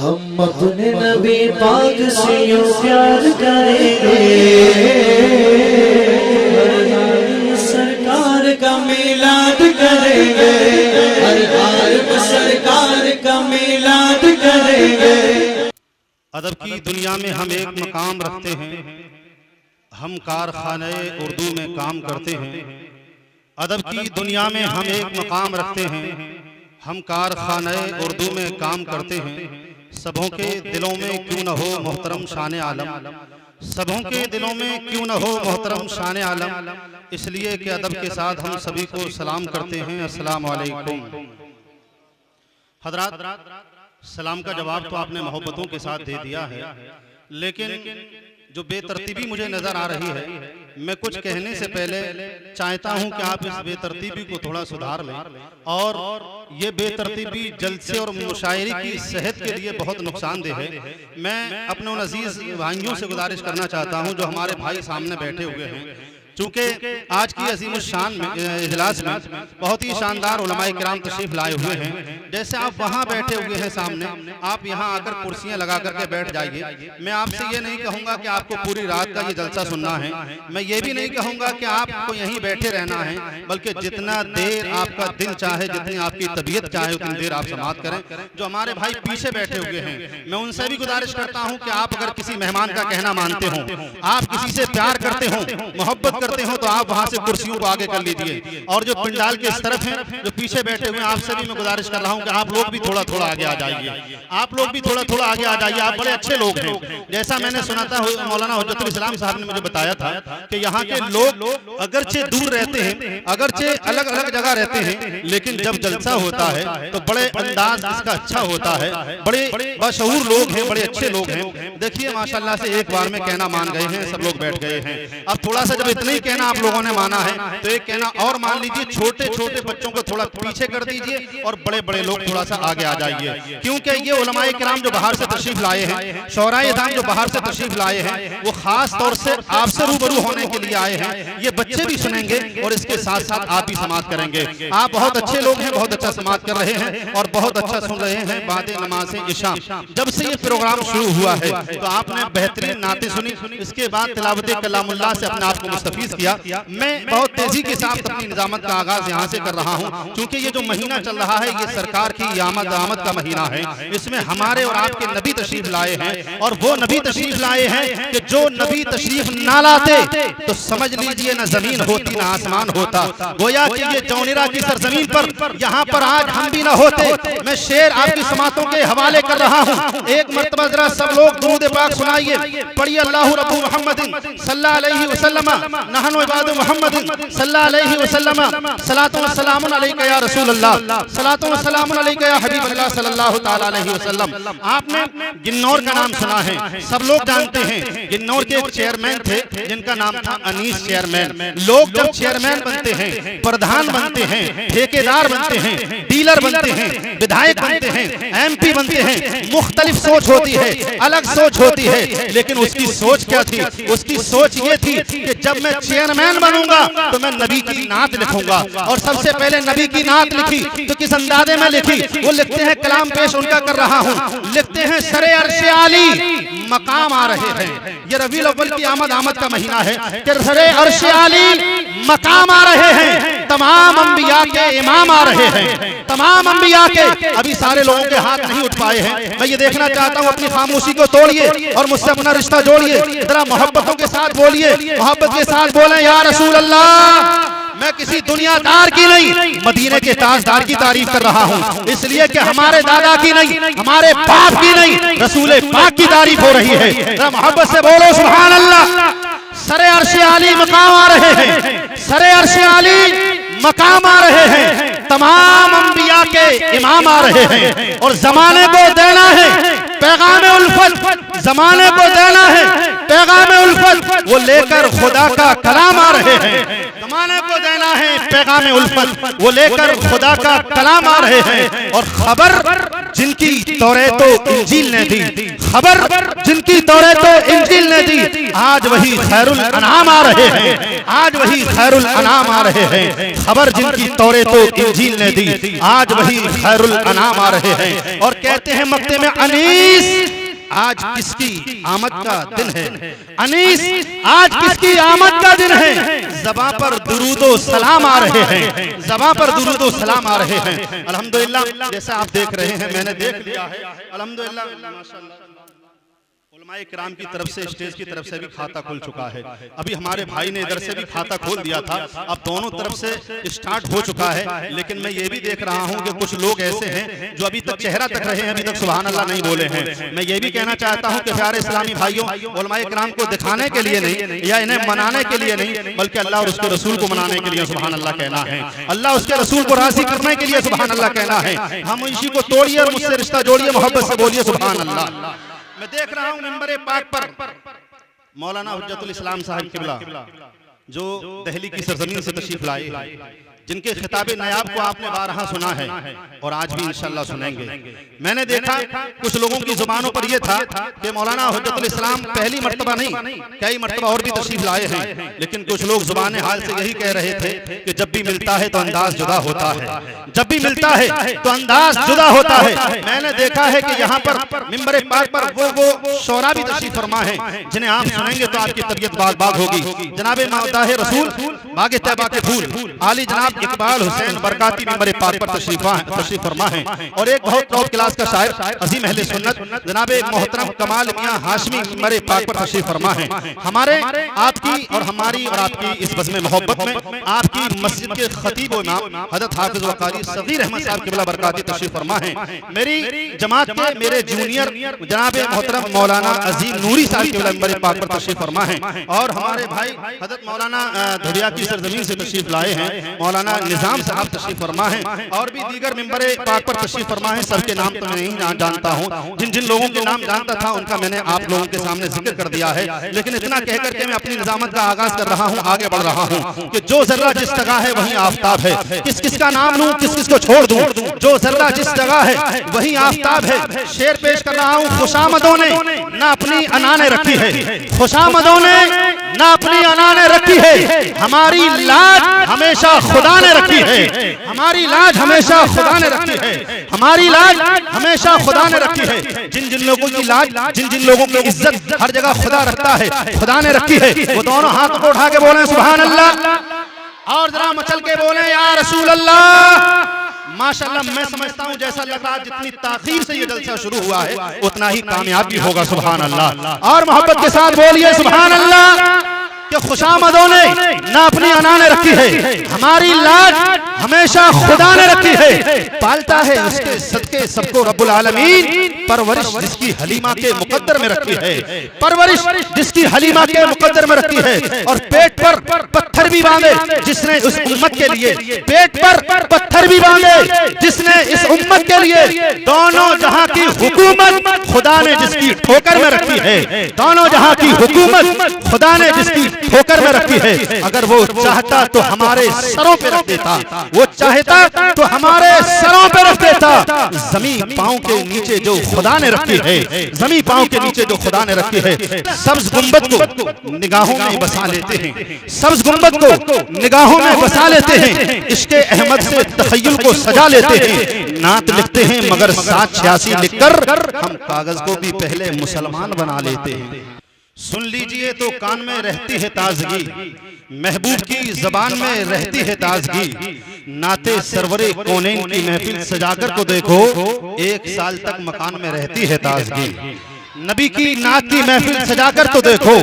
हम अपने नबी पाक से यूं प्यार करेंगे, सरकार का मिलाद करेंगे, हर हाल में सरकार का मिलाद करेंगे। अदब की दुनिया में हम एक मकाम रखते हैं, हम कारखाने उर्दू में काम करते हैं। अदब की दुनिया में हम एक मकाम रखते हैं, हम कारखाने उर्दू में काम करते हैं। सबों के दिलों में क्यों न हो मोहतरम शान आलम, सबों के दिलों में क्यों न हो मोहतरम शान आलम, इसलिए कि अदब के साथ हम सभी को सलाम करते हैं। अस्सलाम वालेकुम। हजरात, सलाम का जवाब तो आपने मोहब्बतों के साथ दे दिया है, लेकिन जो बेतरतीबी मुझे नजर आ रही है, मैं कुछ कहने से पहले चाहता हूं कि आप इस बेतरतीबी को थोड़ा सुधार लें। और ये बेतरतीबी जलसे और मुशायरे की सेहत के लिए बहुत नुकसानदेह है। मैं अपने उन अजीज भाइयों से गुजारिश करना चाहता हूं जो हमारे भाई सामने बैठे हुए हैं, चूंकि आज की अजीम शान इजलास में बहुत ही शानदार उलमाए किराम तशरीफ लाए हुए हैं। जैसे आप वहाँ बैठे हुए हैं सामने, आप यहाँ आकर कुर्सियाँ लगा करके बैठ जाइए। मैं आपसे ये नहीं कहूँगा कि आपको पूरी रात का ये जलसा सुनना है, मैं ये भी नहीं कहूँगा कि आपको यहीं बैठे रहना है, बल्कि जितना देर आपका दिल चाहे, जितनी आपकी तबीयत चाहे, उतनी देर आप समाअत करें। जो हमारे भाई पीछे बैठे हुए हैं, मैं उनसे भी गुजारिश करता हूँ कि आप अगर किसी मेहमान का कहना मानते हो, आप किसी से प्यार करते हो, मोहब्बत करते हो, तो आप वहां से कुर्सियों को आगे कर लीजिए। और जो पंडाल के इस तरफ हैं, जो पीछे बैठे हुए हैं, आपसे भी मैं गुजारिश कर रहा हूं कि आप लोग भी थोड़ा थोड़ा आगे आ जाइए। आप लोग भी थोड़ा थोड़ा आगे आ जाइए। आप बड़े अच्छे लोग हैं। जैसा मैंने सुना था, मौलाना हुज्जतुल इस्लाम साहब ने मुझे बताया था कि यहाँ के लोग अगरचे दूर रहते हैं, अगरचे अलग अलग जगह रहते हैं, लेकिन जब जलसा होता है तो बड़े अंदाज इसका अच्छा होता है। बड़े मशहूर लोग हैं, बड़े अच्छे लोग हैं। देखिए माशाल्लाह से एक बार में कहना मान गए हैं, सब लोग बैठ गए हैं। अब थोड़ा सा जब इतना ही कहना आप लोगों ने माना है, तो एक कहना और मान लीजिए। छोटे छोटे बच्चों को थोड़ा पीछे कर दीजिए और बड़े बड़े लोग थोड़ा सा आगे आ जाइए, क्योंकि ये उलमाए किराम जो बाहर से तशरीफ लाए हैं, शौराए इज़ाम जो बाहर से तशरीफ लाए हैं, वो खास तौर से आपसे रूबरू होने के लिए आए हैं। ये बच्चे भी सुनेंगे और इसके साथ साथ आप भी समाअत करेंगे। आप बहुत अच्छे लोग हैं, बहुत अच्छा समाअत कर रहे हैं और बहुत अच्छा सुन रहे हैं। बाद नमाज इशा जब से ये प्रोग्राम शुरू हुआ है, तो आपने बेहतरीन नाते सुनी, इसके बाद तिलावत कलामुल्लाह से अपने आप को मुस्तफीज किया। मैं बहुत तेजी के साथ अपनी निजामत का आगाज यहाँ से कर रहा हूँ, क्योंकि ये जो महीना चल रहा है, ये सरकार की आमद का महीना है। इसमें हमारे और आपके नबी तशरीफ लाए हैं, और वो नबी तशरीफ लाए हैं कि जो नबी तशरीफ ना लाते तो समझ लीजिए ना जमीन होती ना आसमान होता। गोया कि ये जौनिरा की सरजमीन पर यहाँ पर आज हम भी ना होते। मैं शेर आपकी समातों के हवाले कर रहा हूँ। एक मर्तबा जरा सब लोग दुरूद पाक सुनाइए, पढ़िए अल्लाहु रब्बु मुहम्मदिन सल्लल्लाहु अलैहि वसल्लम नहनु इबादु मुहम्मदिन सल्लल्लाहु अलैहि वसल्लम सलातु व सलामुन अलैका या रसूल अल्लाह, सलातु व सलामुन अलैका या हबीब अल्लाह सल्लल्लाहु तआला अलैहि वसल्लम। आपने गिन्नौर का नाम सुना है, सब लोग जानते हैं। गिन्नौर के एक चेयरमैन थे जिनका नाम था अनीस चेयरमैन। लोग जब चेयरमैन बनते हैं, प्रधान बनते हैं, ठेकेदार बनते हैं, डीलर बनते हैं, विधायक बनते हैं, एमपी बनते हैं, मुख्तलिफ सोच होती है, अलग सोच होती है। लेकिन उसकी सोच क्या थी? उसकी सोच ये थी कि जब मैं चेयरमैन बनूंगा तो मैं नबी की नात लिखूंगा। और सबसे पहले नबी की नात लिखी तो किस अंदाजे में लिखी? वो लिखते हैं, कलाम पेश उनका कर रहा हूँ, लिखते हैं, सरे अर्श आली मकाम आ रहे हैं। ये रबीउल अव्वल की आमद का महीना है कि सरे अर्श आली मकाम आ रहे हैं। तमाम अंबिया के इमाम आ रहे हैं, तमाम अंबिया के। अभी सारे लोगों के हाथ नहीं उठ पाए हैं। मैं ये देखना चाहता हूँ, अपनी खामोशी को तोड़िए और मुझसे अपना रिश्ता जोड़िए। जरा मोहब्बतों के साथ बोलिए, मोहब्बत के साथ बोलें, या रसूल अल्लाह। मैं किसी दुनियादार की नहीं, मदीने के ताजदार की तारीफ कर रहा हूँ, इसलिए कि हमारे दादा की नहीं, हमारे बाप की नहीं, रसूल पाक की तारीफ हो रही है। जरा मोहब्बत से बोलो सुभान अल्लाह। सरे अर्श आली मकाम आ रहे हैं, सरे अर्श आली मकाम आ रहे हैं, तमाम अंबिया के इमाम आ रहे हैं। और जमाने को देना है पैगाम उल्फत, जमाने को देना है पैगाम उल्फत, वो लेकर खुदा का कलाम आ रहे हैं। जमाने को देना है पैगाम उल्फत, वो लेकर खुदा का कलाम आ रहे हैं। और खबर जिनकी तौरात तो इंजील ने दी, खबर जिनकी तौरात तो इंजील ने दी, आज वही खैरुल अनाम आ रहे हैं, आज वही खैरुल अनाम आ रहे हैं। खबर जिनकी तौरात तो इंजील ने दी, आज वही खैरुल अनाम आ रहे हैं। और कहते हैं मक्ते में अनीस आज किसकी आमद का दिन है, अनीस आज किसकी आमद का दिन है। ज़बां पर दुरूदो सलाम आ रहे हैं, ज़बां पर दुरूदो सलाम आ रहे हैं। अल्हम्दुलिल्लाह जैसा आप देख रहे हैं मैंने देख लिया है अल्हम्दुलिल्लाह माशाअल्लाह। उलमाए किराम की तरफ से स्टेज की तरफ से भी खाता खुल चुका है। अभी हमारे भाई ने इधर से भी खाता खोल दिया था, अब दोनों तरफ से स्टार्ट हो चुका है। लेकिन मैं ये भी देख रहा हूँ कि कुछ लोग ऐसे हैं जो अभी तक चेहरा तक रहे हैं, अभी तक सुभान अल्लाह नहीं बोले हैं। मैं ये भी कहना चाहता हूँ कि प्यारे इस्लामी भाइयों, उलमाए किराम को दिखाने के लिए नहीं या इन्हें मनाने के लिए नहीं, बल्कि अल्लाह और उसके रसूल को मनाने के लिए सुभान अल्लाह कहना है, अल्लाह उसके रसूल को राज़ी करने के लिए सुभान अल्लाह कहना है। हम इसी को तोड़िए और मुझसे रिश्ता जोड़िए, मोहब्बत से बोलिए सुभान अल्लाह। मैं देख रहा हूं मिंबर पाक पर मौलाना हुज्जतुल इस्लाम साहब किबला जो दिल्ली की सरजमीन से तशरीफ लाए, जिनके खिताबे नायाब को आपने बारहा सुना है और आज भी इंशाअल्लाह सुनेंगे। मैंने देखा कुछ लोगों की जुबानों पर यह था कि मौलाना हुज्जतुल इस्लाम पहली मर्तबा नहीं कई मर्तबा और भी तशरीफ लाए हैं, लेकिन कुछ लोग जुबान हाल से यही कह रहे थे कि जब भी मिलता है तो अंदाज जुदा होता है, जब भी मिलता है तो अंदाज जुदा होता है। मैंने देखा है कि यहाँ पर मिंबर पाक पर वो शौरा भी तशरीफ फरमा है जिन्हें आप सुनेंगे तो आपकी तबीयत बाग बाग होगी। जनाबे मौदाहे रसूल बागे तैबा के फूल आली जनाब इकबाल हुसैन बरकाती मिंबर पाक पर तशरीफ फरमा है। और एक बहुत टॉप क्लास का शायर अजीम अहले सुन्नत जनाबे मोहतरम कमाल मियां हाशमी मिंबर पाक पर तशरीफ फरमा है। हमारे आपकी और हमारी और आपकी इस बज़्म मोहब्बत में आपकी मस्जिद के खतीब व इमाम हज़रत हाफिज़ व कारी सगीर अहमद साहब किबला बरकाती तशरीफ फरमा है। मेरी जमात के मेरे जूनियर जनाबे मोहतरम मौलाना अजीम नूरी साहब किबला मिंबर पाक पर तशरीफ फरमा है। और हमारे भाई हज़रत मौलाना धुरिया की सरजमीन से तशरीफ लाए हैं मौलाना निजाम साहब तशरीफ फरमा है। और भी दीगर मिंबर पाक पर तशरीफ फरमा है। सबके नाम तो मैं नहीं जानता हूँ, जिन जिन लोगों के नाम जानता था उनका मैंने आप लोगों के सामने जिक्र कर दिया है। लेकिन इतना कहकर के मैं अपनी निजामत का आगाज कर रहा हूँ, आगे बढ़ रहा हूँ कि जो जर्रा जिस जगह है वही आफ्ताब है। किस किस का नाम लूं, किस किस को छोड़ दूं, जो जर्रा जिस जगह है वही आफ्ताब है। शेर पेश कर रहा हूँ, खुशामदों ने ना अपनी अना ने रखी है, खुशामदों ने ना अपनी अना ने रखी है, हमारी लाज हमेशा खुदा ने रखी है, हमारी लाज हमेशा खुदा ने रखी है, हमारी लाज हमेशा खुदा ने रखी है। जिन जिन लोगों की लाज, जिन जिन लोगों की इज्जत हर जगह खुदा रखता है, खुदा ने रखी है, वो दोनों हाथों को उठा के बोले सुभान अल्लाह और जरा मचल के बोले या रसूल अल्लाह। माशाअल्लाह मैं समझता हूँ जैसा लग रहा जितनी ताखीर से ये जलसा शुरू हुआ है उतना ही कामयाबी होगा सुभान अल्लाह। और मोहब्बत के साथ बोलिए सुभान अल्लाह। कि खुशामदों ने ना अपनी अना ने रखी है, हमारी लाज हमेशा खुदा ने रखी है, पालता है उसके सदके सबको रब्बुल आलमीन, परवरिश जिसकी हलीमा के मुकद्दर में रखी है, परवरिश जिसकी हलीमा के मुकद्दर में रखी है। और पेट पर पत्थर भी बांधे जिसने उस उम्मत के लिए, पेट पर पत्थर भी बांधे जिसने इस उम्मत के लिए, दोनों जहां की हुकूमत खुदा ने जिसकी ठोकर में रखी है, दोनों जहां की हुकूमत खुदा ने जिसकी ठोकर में रखी है। अगर वो चाहता तो हमारे सरों पे रख देता, वो चाहता तो हमारे सरों पे रख देता। जमीन पांव के नीचे जो खुदा ने रखी है, जमीन पांव के नीचे जो खुदा ने रखी है, सब्ज गुंबद को निगाहों में बसा लेते हैं, सब्ज गुंबद को निगाहों में बसा लेते हैं, इश्क़े अहमद से तखय्युल को सजा लेते हैं। नात लिखते हैं मगर 786 लिखकर हम कागज को भी पहले मुसलमान बना लेते हैं। सुन लीजिए तो कान में रहती है ताजगी, महबूब की जबान में रहती है ताजगी, नाते सरवरे कौनैन की महफिल सजाकर तो देखो, 1 साल तक मकान में रहती है ताजगी। नबी की नात की महफिल सजाकर तो देखो,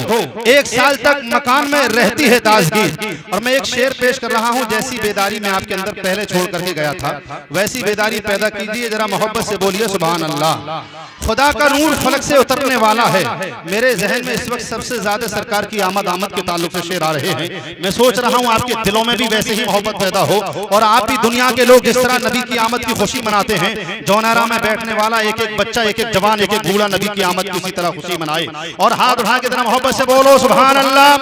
1 साल तक मकान में रहती है ताजगी। और मैं एक शेर पेश कर रहा हूँ, जैसी बेदारी मैं आपके अंदर पहले छोड़ करके गया था वैसी बेदारी पैदा कीजिए, जरा मोहब्बत से बोलिए सुभान अल्लाह। खुदा का नूर फलक से उतरने वाला है। मेरे जहन में इस वक्त सबसे ज्यादा सरकार की आमद के ताल्लुक से शेर आ रहे हैं। मैं सोच रहा हूँ आपके दिलों में भी वैसे ही मोहब्बत पैदा हो और आप भी दुनिया के लोग जिस तरह नबी की आमद की खुशी मनाते हैं, जौनारा में बैठने वाला एक एक बच्चा, एक एक जवान, एक एक बूढ़ा नबी की आमद किसी तरह खुशी मनाए। और हाथ उठा के तरह मोहब्बत से बोलो सुभान अल्लाह।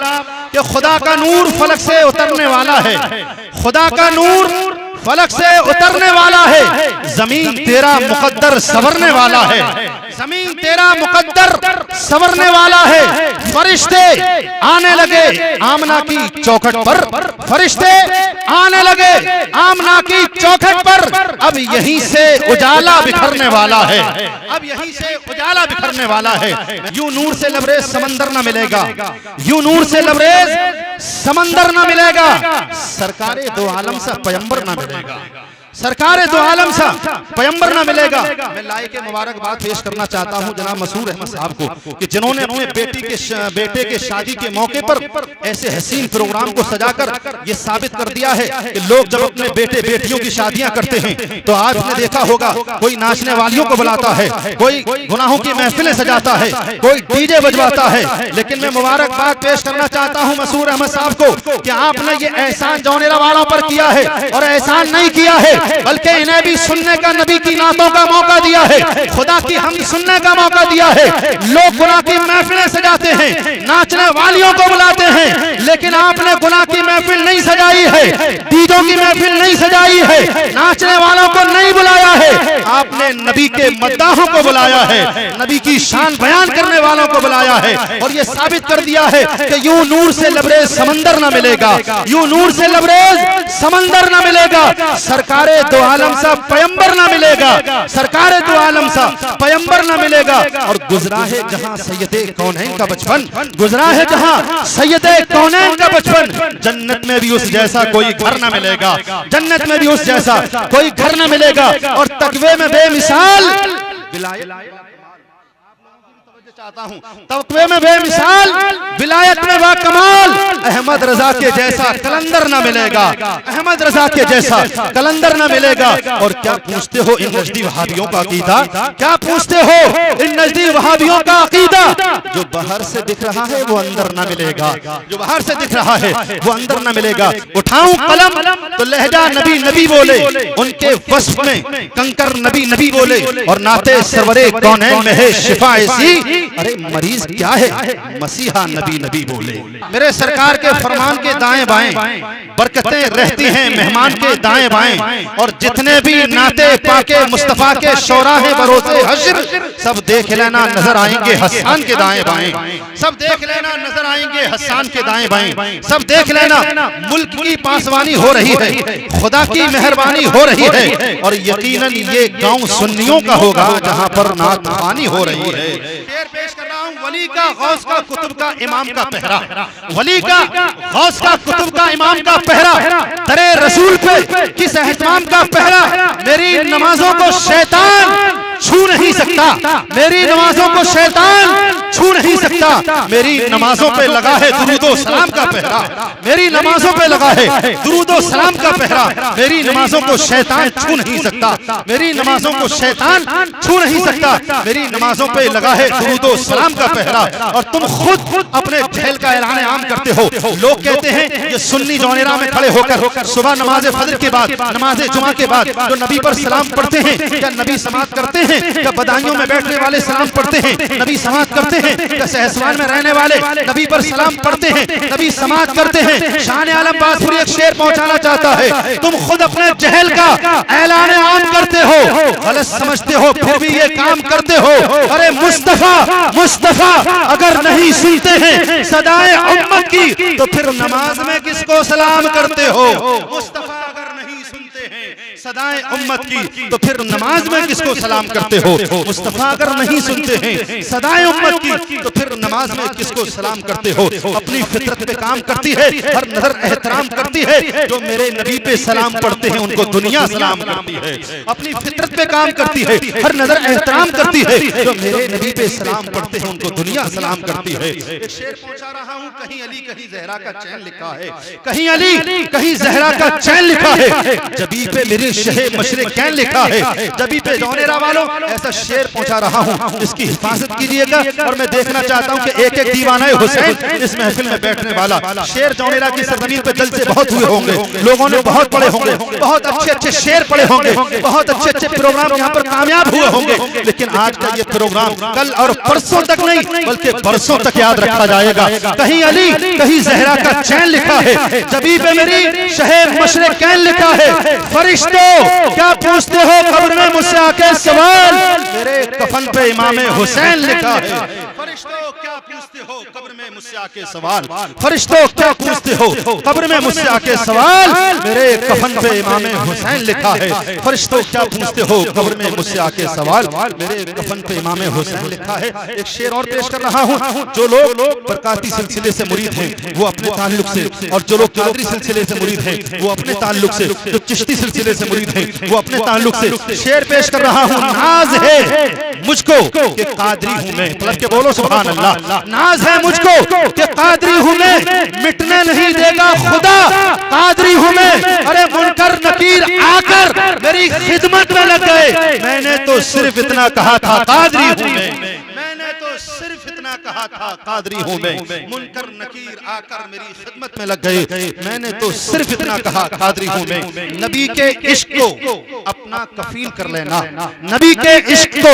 कि खुदा का नूर फलक से उतरने वाला है, खुदा का नूर फलक से उतरने वाला है, जमीन तेरा मुकद्दर संवरने वाला है, जमीन तेरा मुकद्दर संवरने वाला है। फरिश्ते आने लगे आमना की चौखट पर, फरिश्ते आने लगे आमना की चौखट पर। अब यहीं से उजाला बिखरने वाला है, अब यहीं से उजाला बिखरने वाला है। यूं नूर से लबरेज समंदर ना मिलेगा, यूं नूर से लबरेज समंदर ना मिलेगा, सरकारे दो आलम सा पैगंबर ना मिलेगा, सरकारे दो आलम सा पैगंबर ना मिलेगा। मैं लायक मुबारकबाद पेश करना चाहता हूं जनाब मसूर अहमद साहब को कि जिन्होंने अपने बेटे के शादी के मौके पर ऐसे हसीन प्रोग्राम को सजाकर ये साबित कर दिया है कि लोग जब अपने बेटे बेटियों की शादियां करते हैं तो आपने देखा होगा कोई नाचने वालियों को बुलाता है, कोई गुनाहों की महफिलें सजाता है, कोई डीजे बजवाता है। लेकिन मैं मुबारकबाद पेश करना चाहता हूं मसूर अहमद साहब को कि आपने ये एहसान जौनेरा वालों पर किया है, और एहसान नहीं किया है बल्कि इन्हें भी सुनने का, नबी की नातों का मौका दिया है, खुदा की हम सुनने का मौका दिया है। लोग गुनाह की महफिलें सजाते हैं, नाचने वालियों को बुलाते हैं, लेकिन आपने गुनाह की महफिल नहीं सजाई है, डीजों की महफिल नहीं सजाई है, नाचने वालों को नहीं बुलाया है, आपने नबी के मद्दाहों को बुलाया है, नबी की शान बयान करने वालों को बुलाया है। और ये साबित कर दिया है कि यूं नूर से लबरेज समंदर ना मिलेगा, यूं नूर से लबरेज समंदर ना मिलेगा, सरकारे दो आलम सा पैगंबर ना मिलेगा, सरकारे दो आलम सा पैगंबर ना मिलेगा। और गुजरा है जहां सैयदे कौनैन का बचपन, गुजरा है जहां सैयदे कौनैन का बचपन, जन्नत में भी उस जैसा कोई घर ना मिलेगा, जन्नत में भी उस जैसा कोई घर ना मिलेगा। और तकवे में बेमिसाल चाहता हूं, तकवे में बेमिसाल, विलायत में बाकमाल, अहमद रजा के जैसा कलंदर ना मिलेगा, अहमद रजा के जैसा कलंदर ना मिलेगा। और क्या पूछते हो इन नजदी वहाबियों का अकीदा, क्या पूछते हो इन नजदी वहाबियों का अकीदा, जो बाहर से दिख रहा है वो अंदर ना मिलेगा, जो बाहर से दिख रहा है वो अंदर ना मिलेगा। उठाऊं कलम तो लहजा नबी नबी बोले, उनके वस्फ में कंकर नबी नबी बोले, और नाते सरवरे कौनैन में है शिफा ऐसी, अरे मरीज क्या है मसीहा नबी नबी बोले। मेरे सरकार के फरमान के दाएं बाएं बरकतें रहती हैं मेहमान के दाएं बाएं, और जितने भी नाते पाके मुस्तफा के शौराहे बरोसे हश्र, सब देख लेना नजर आएंगे हसन के दाएं बाएं, सब देख लेना नजर आएंगे हसन के दाएं बाएं, सब देख लेना मुल्क की पासवानी हो रही है, खुदा की मेहरबानी हो रही है। और यकीनन ये गांव सुन्नियों का होगा जहां पर नात खानी हो रही है। पेश कर रहा हूं वली का, गौस का, कुतुब का, इमाम का पहरा, वली का, गौस का, कुतुब का, इमाम का पहरा, दरे रसूल पे किस एहतमाम का पहरा। मेरी नमाजों को शैतान छू नहीं सकता, मेरी नमाजों को शैतान छू नहीं सकता, मेरी नमाजों पे लगा है दुरूदो सलाम का पहरा, मेरी नमाजों पे लगा है दुरूदो सलाम का पहरा, मेरी नमाजों को शैतान छू नहीं सकता, मेरी नमाजों को शैतान छू नहीं सकता, मेरी नमाजों पे लगा है दुरूदो सलाम का पहरा। और तुम खुद अपने जहल का ऐलान आम करते हो। लोग कहते हैं ये सुन्नी जौनेरा में खड़े होकर सुबह नमाज फजर के बाद, नमाज जुमा के बाद जो नबी पर सलाम पढ़ते हैं, क्या नबी समात करते हैं? क्या बदायूं में बैठने वाले सलाम पढ़ते हैं? नबी समात करते हैं? क्या सहसवान में रहने वाले नबी पर सलाम पढ़ते हैं? नबी समात करते हैं? शान आलम बासपुरी एक शेर पहुंचाना चाहता है, तुम खुद अपने जहल का ऐलान आम करते हो, गलत समझते हो फिर भी ये काम करते हो। अरे मुस्तफा मुस्तफा अगर नहीं सुनते हैं सदाए उम्मत की, तो फिर नमाज में किसको सलाम करते हो? मुस्तफा अगर नहीं सुनते हैं सदाए उम्मत की, तो फिर नमाज में किसको सलाम करते हो? मुस्तफा अगर नहीं सुनते हैं सदाए उम्मत की, तो फिर नमाज में किसको सलाम करते हो? अपनी फितरत पे काम करती है, हर नजर एहतराम करती है, जो मेरे नबी पे सलाम पढ़ते हैं उनको दुनिया सलाम करती है। अपनी फितरत पे काम करती है, हर नजर एहतराम करती है, जो मेरे नबी पे सलाम पढ़ते हैं उनको दुनिया सलाम करती है। एक शेर पहुंचा रहा हूं, कहीं अली कहीं जहरा का चैन लिखा है, कहीं अली कहीं जहरा का चैन लिखा है, जबी पे मेरे शहे मशरिकैन लिखा है, जबी पे जौनेरा वालों ऐसा शेर पहुंचा रहा हूं, इसकी हिफाजत कीजिएगा। और मैं देखना चाहता हूं कि एक एक दीवाना हुसैन इस महफिल में बैठने वाला, शेर जौनेरा की सरजमीन पे जलसे बहुत हुए होंगे, लोगों ने बहुत पढ़े होंगे, बहुत अच्छे अच्छे शेर पढ़े होंगे, बहुत अच्छे अच्छे प्रोग्राम यहाँ पर कामयाब हुए होंगे, लेकिन आज का ये प्रोग्राम कल और परसों तक नहीं बल्कि बरसों तक याद रखा जाएगा। कहीं अली कहीं जहरा का चैन लिखा है, जबी पे मेरी शहे मशरिकैन लिखा है, फरिश्ते क्या पूछते हो कब्र में मुझसे आके सवाल, मेरे कफन पे इमाम हुसैन लिखा है। फरिश्तों क्या पूछते हो कब्र में मुझसे आके सवाल, फरिश्तों क्या पूछते हो कब्र में मुझसे आके सवाल, मेरे कफन पे इमाम हुसैन लिखा है। फरिश्तों क्या पूछते हो कब्र में मुझसे आके सवाल, मेरे कफन पे इमाम हुसैन लिखा है। एक शेर और पेश कर रहा हूँ। जो लोग बरकाती सिलसिले से मुरीद हैं वो अपने ताल्लुक से, और जो लोग कादरी सिलसिले से मुरीद हैं वो अपने ताल्लुक से, जो चिश्ती सिलसिले से मुरीद हैं वो अपने ताल्लुक से। शेर पेश कर रहा हूँ। नाज है मुझको कि कादरी हूँ मैं, पलट के बोलो सुभान अल्लाह। नाज है मुझको कि कादरी हूँ मैं, मिटने नहीं देगा खुदा कादरी हूँ मैं। अरे मुनकर नकीर आकर मेरी खिदमत में लग गए, मैंने तो सिर्फ इतना कहा था कादरी हूँ मैं, मैंने तो सिर्फ इतना कहा था कादरी हूँ मैं। मुनकर नकीर आकर मेरी खिदमत में लग गए, मैंने तो सिर्फ इतना कहा कादरी हूँ मैं। नबी के इश्क को अपना कफील कर लेना, नबी के इश्क को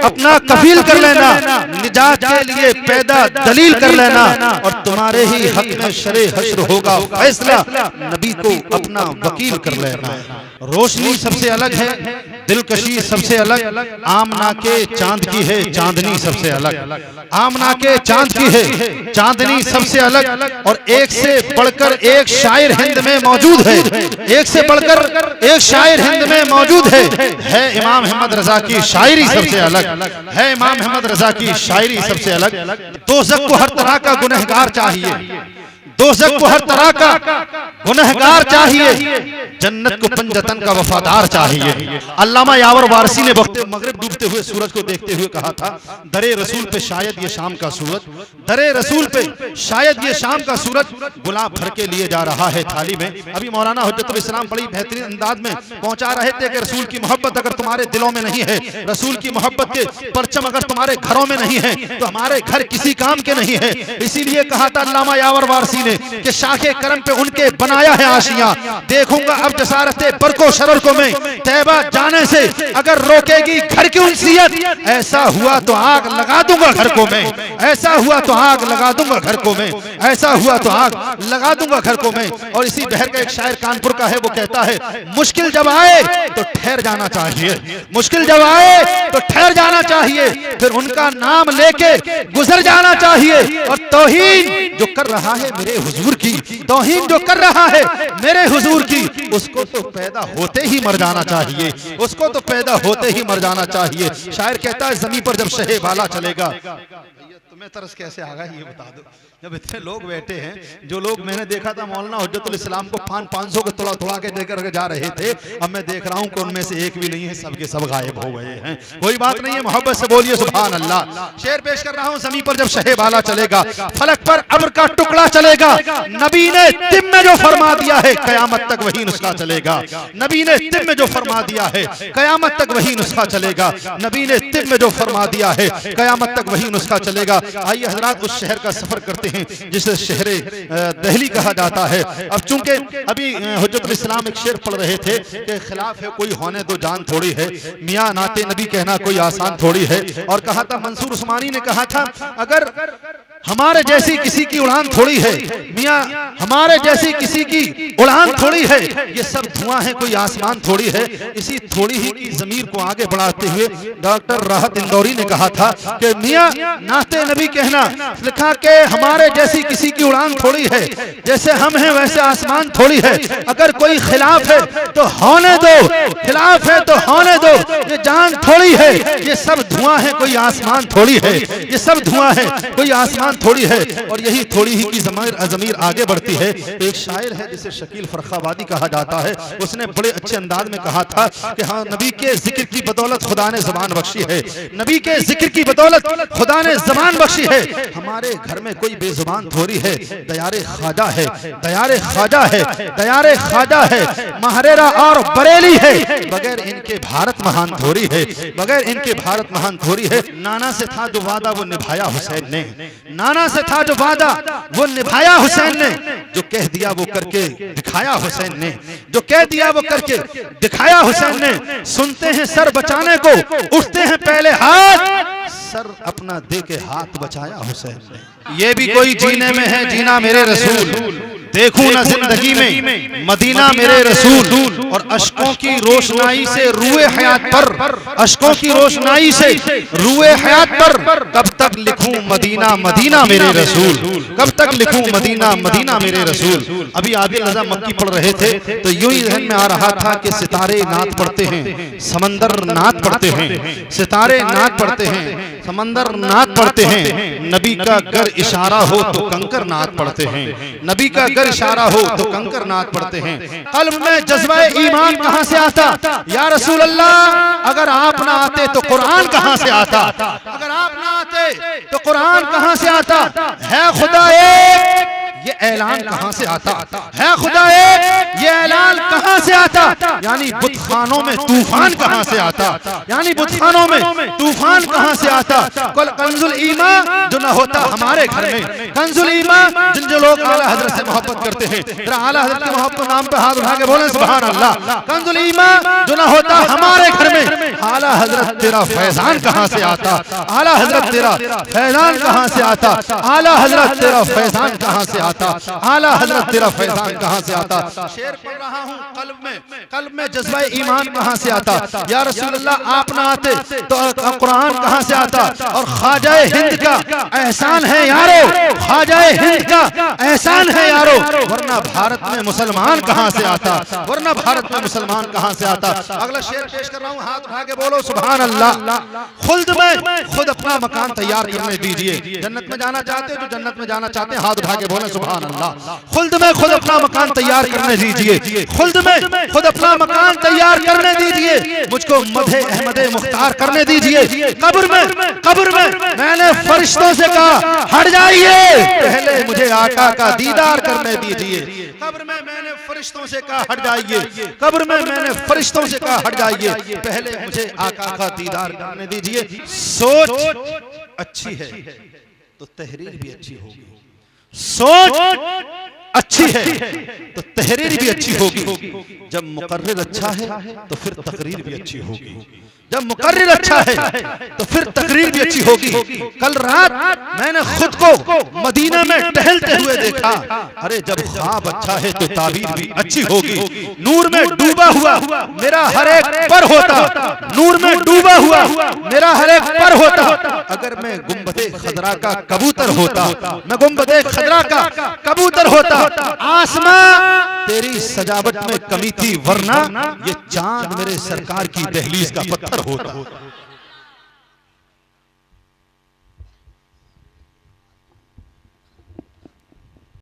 अपना कफील कर लेना, निजात के लिए पैदा दलील कर लेना, और तुम्हारे ही हक में शरे हश्र होगा फैसला, नबी को अपना वकील कर लेना। रोशनी सबसे अलग है, दिलकशी सबसे अलग, आमना के चांद की है चांदनी सबसे अलग, आमना के चांद की है चांदनी सबसे अलग। और एक से बढ़कर एक शायर हिंद में मौजूद है, एक से बढ़कर एक शायर हिंद में मौजूद है इमाम अहमद रजा की शायरी सबसे अलग, है इमाम अहमद रजा की शायरी सबसे अलग। दोज़ख को हर तरह का गुनहगार चाहिए, दोज़ख को हर तरह का गुनहगार चाहिए, जन्नत को पंजतन का वफादार चाहिए। अल्लामा यावर वारसी ने वक्त मगरिब डूबते हुए सूरज को देखते हुए कहा था, दरे रसूल पे शायद ये शाम का सूरज, दरे रसूल पे शायद ये शाम का सूरज गुलाब भर के लिए जा रहा है थाली में। अभी मौलाना हुज्जतुल इस्लाम बड़ी बेहतरीन अंदाज में पहुंचा रहे थे कि रसूल की मोहब्बत अगर तुम्हारे दिलों में नहीं है, रसूल की मोहब्बत के परचम अगर तुम्हारे घरों में नहीं है, तो हमारे घर किसी काम के नहीं है। इसीलिए कहा था अल्लामा यावर वारसी ने कि शाखे करम पे उनके बनाया है आशियां, देखूंगा अब जसारते बरको शरर को मैं, तैबा जाने से अगर रोकेगी घर की उनसियत, ऐसा हुआ तो आग लगा दूंगा घर को मैं, ऐसा हुआ तो आग लगा दूंगा घर को मैं, ऐसा हुआ तो आग लगा दूंगा घर को मैं। और इसी बहर का एक शायर कानपुर का है, वो कहता है, मुश्किल जब आए तो ठहर जाना चाहिए, मुश्किल जब आए तो ठहर जाना चाहिए, फिर उनका नाम लेके गुजर जाना चाहिए। और तौहीन जो कर रहा है मेरे हुजूर की, तौहीन जो कर रहा है मेरे हुजूर की, उसको तो पैदा होते ही मर जाना चाहिए, उसको तो पैदा होते ही मर जाना चाहिए। शायर कहता है, जमीन पर जब शहे बाला चलेगा, तुम्हें तरस कैसे आ गया ये बता दो। जब इतने लोग बैठे हैं, जो लोग मैंने देखा था मौलाना हुज्जतुल इस्लाम को 500 को तोड़ा के देकर जा रहे थे, अब मैं देख रहा हूं कि उनमें से एक भी नहीं है, सबके सब गायब हो गए हैं। कोई बात नहीं है, मोहब्बत से बोलिए सुभान अल्लाह। शेर पेश कर रहा हूं, ज़मीन पर जब शहे बाला चलेगा, फलक पर अब्र का टुकड़ा चलेगा, नबी ने तिम में जो फरमा दिया है कयामत तक वही नुस्खा चलेगा, नबी ने तिम में जो फरमा दिया है कयामत तक वही नुस्खा चलेगा, नबी ने तिम में जो फरमा दिया है कयामत तक वही नुस्खा चलेगा। आइए हजरात उस शहर का सफर करते हैं जिसे शहरे दिल्ली कहा जाता है। अब चूंकि अभी हुज्जतुल इस्लाम एक शेर पढ़ रहे थे कि खिलाफ है कोई होने दो जान थोड़ी है, मियां नाते नबी कहना कोई आसान थोड़ी है। और कहा था मंसूर उस्मानी ने कहा था, अगर हमारे जैसी किसी की उड़ान थोड़ी है, मियां हमारे जैसी किसी की उड़ान थोड़ी है, ये सब धुआं है कोई आसमान थोड़ी है। इसी थोड़ी ही की जमीर को आगे बढ़ाते हुए डॉक्टर राहत इंदौरी ने कहा था कि मियां नाते नबी कहना, लिखा के हमारे जैसी किसी की उड़ान थोड़ी है, जैसे हम हैं वैसे आसमान थोड़ी है। अगर कोई खिलाफ है तो होने दो, खिलाफ है तो होने दो, ये जान थोड़ी है, ये सब धुआं है कोई आसमान थोड़ी है, ये सब धुआं है कोई आसमान थोड़ी है। और यही थोड़ी ही की जमीर आगे बढ़ती है। एक शायर है जिसे शकील फरखाबादी कहा जाता है, उसने बड़े अच्छे अंदाज में कहा था कि हाँ, नबी के जिक्र की बदौलत खुदा ने ज़बान बख्शी है, नबी के जिक्र की बदौलत खुदा ने ज़बान बख्शी है। हमारे घर में कोई बेजुबान थोड़ी है, दयारे ख्वाजा है, दयारे ख्वाजा है, दयारे ख्वाजा है, महरेरा और बरेली है, बगैर इनके भारत महान थोड़ी है, बगैर इनके भारत महान थोड़ी है। नाना से था जो वादा वो निभाया हुसैन ने, नाना से था जो वादा वो निभाया हुसैन ने, जो कह दिया वो करके दिखाया हुसैन ने, जो कह दिया वो करके दिखाया हुसैन ने। सुनते हैं सर बचाने को, उठते हैं पहले हाथ, सर अपना दे के हाथ बचाया हुसैन ने। ये भी कोई जीने में है जीना मेरे रसूल, देखूं न जिंदगी में मदीना मेरे रसूल, और अश्कों की रोशनाई से रूए हयात पर, अश्कों की रोशनाई से रूए हयात पर कब तक लिखूं मदीना मदीना मेरे रसूल, कब तक लिखूं मदीना मदीना मेरे रसूल। अभी आदिल रज़ा मक्की पढ़ रहे थे तो यूं ही ज़हन में आ रहा था कि सितारे नात पढ़ते हैं, समंदर नात पढ़ते हैं, सितारे नात पढ़ते हैं, समंदर नात पढ़ते हैं। नबी का अगर इशारा हो तो कंकर नात पढ़ते हैं, नबी का अगर इशारा हो तो कंकर नात पढ़ते हैं। कल्ब में जज्बा ईमान कहां से आता या रसूल अल्लाह, अगर आप ना आते तो कुरान कहां से आता, अगर आप ना आते तो कुरान कहां से आता। है खुदा एक, ये ऐलान कहां से आता है, खुदा एक, ये ऐलान कहां से आता। यानी बुतखानों में तूफान कहां से आता, यानी बुतखानों में तूफान कहां से आता। कल कंजुल ईमान जो ना होता हमारे घर में, कंजुल ईमान जिन जो लोग आला हजरत से मोहब्बत करते हैं, जरा आला हजरत की मोहब्बत नाम पे हाथ उठा के बोलें सुभान अल्लाह। कंजुल ईमान जो ना होता हमारे घर में, आला हजरत तेरा फैजान कहां से आता, आला हजरत तेरा फैजान कहां से आता, आला हजरत तेरा फैजान कहां से आता, आला हजरत तेरा फैजान कहां से आता। शेर पढ़ रहा हूं, कल्ब में जज्बा ईमान कहां से आता। या रसूल अल्लाह आप ना आते तो कुरान कहां से आता। और ख्वाजाए हिंद का एहसान है यारो, ख्वाजाए हिंद का एहसान है यारो, वरना भारत में मुसलमान कहां से आता, वरना भारत में मुसलमान कहां से आता। अगला शेर पेश कर रहा हूं, हाथ उठा के बोलो सुभान अल्लाह। खुल्द में खुद अपना मकान तैयार करने दीजिए। जन्नत में जाना चाहते हो, जो जन्नत में जाना चाहते हैं हाथ उठा के बोले सुभान अल्लाह। खुल्द में खुद अपना मकान तैयार करने दीजिए, खुल्द में खुद अपना मकान तैयार करने दीजिए। मुझको मधे अहमदे मुख्तार करने दीजिए। कब्र में मैंने फरिश्तों से कहा हट जाइए, पहले मुझे आका का दीदार करने दीजिए। कब्र में मैंने फरिश्तों से कहा हट जाइए, कब्र में मैंने फरिश्तों से कहा हट जाइए, पहले मुझे आका का दीदार करने दीजिए। सोच अच्छी है तो तहरीर भी अच्छी होगी, सोच अच्छी है तो तहरीर भी अच्छी होगी। जब मुकर्रिर अच्छा है तो फिर तकरीर भी अच्छी होगी, जब मुकर्रिर अच्छा है तो फिर तकरीर भी अच्छी होगी। कल रात मैंने खुद को मदीना में टहलते हुए देखा। अरे जब ख्वाब अच्छा है तो ताबीर भी अच्छी होगी। नूर में डूबा हुआ मेरा हर एक पर होता, नूर में डूबा हुआ मेरा हर एक पर होता। अगर मैं गुंबदे खदरा का कबूतर होता, मैं गुंबदे खदरा का कबूतर होता। आसमां तेरी सजावट में कमी थी, वरना ये चांद मेरे सरकार की दहलीज का पत्थर होता।